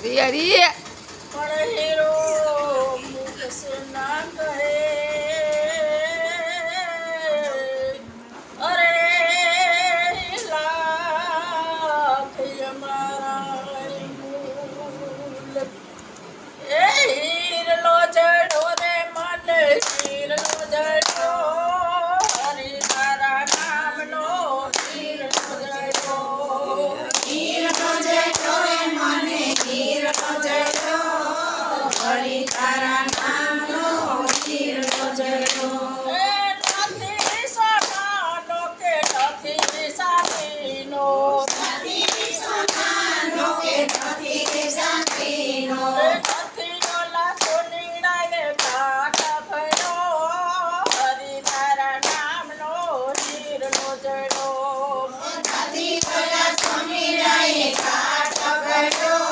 હરી હરી પણ હીરો મુખ સે ના કહે અરે લાખ અમારા મૂલ એ હીરલો જડો રે મન હીરલો જડો હરી તારા નામનો હીરલો જડો હીરનો જડો રે મને હીરનો જડો હરી તારા નામનો હીરનો જડો એ નથી સમાનો કે નથી સાથીનો નથી સોનાનો કે નથી ચાંદીનો એ નથી ઓલા સોનીડાએ કાંટા ભર્યો હરી તારા નામનો હીરનો જડો નથી પેલા સોનીડાએ ઘાટ પકડ્યો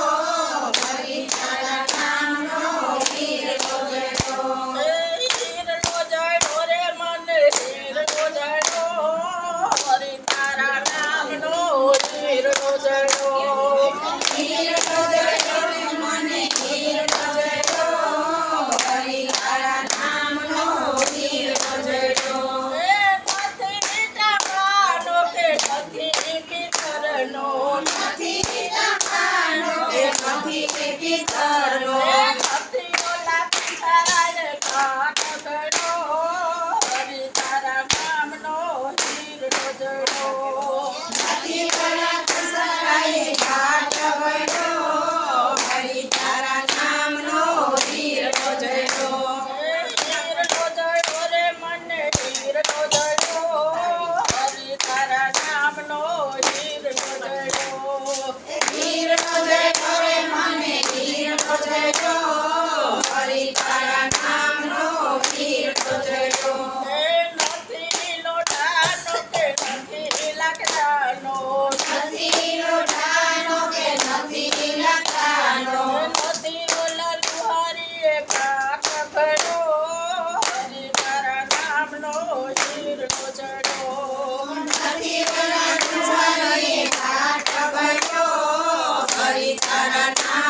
હરી તારા નામનો હીરનો જડો એ હીરનો જડો રે મને હીરનો જડો હરી તારા નામનો હીરનો જડો હીરનો જડો રે મને હીરનો જડો હરી તારા નામનો હીરનો જડો એ નથી ચાંપાનો કે નથી પિત્તરનો નથી પિતાનો કે નથી કે પિતરનો એ નથી ઓલા પિત્તરાએ કાંટ ભર્યો હરી તારા નામનો હીરનો જડો નથી પેલા કસરાએ ઘાટ પકડ્યો હરી તારા નામનો હીરનો જડો હીરનો જડો રે મને હીરનો જડો હરી તારા નામનો હીરનો જડો હીરનો જડો રે મને હીરનો જડો હરી તારા નામનો હીરનો જડો એ નથી લોઢાનો કે નથી લાકડાનો નથી લોઢાનો કે નથી લાકડાનો નથી ઓલા લુહારીએ કાંટ ભર્યો હરી તારા નામનો હીરનો જડો નથી પેલા કસરાએ ઘાટ પકડ્યો હરી તારા નામનો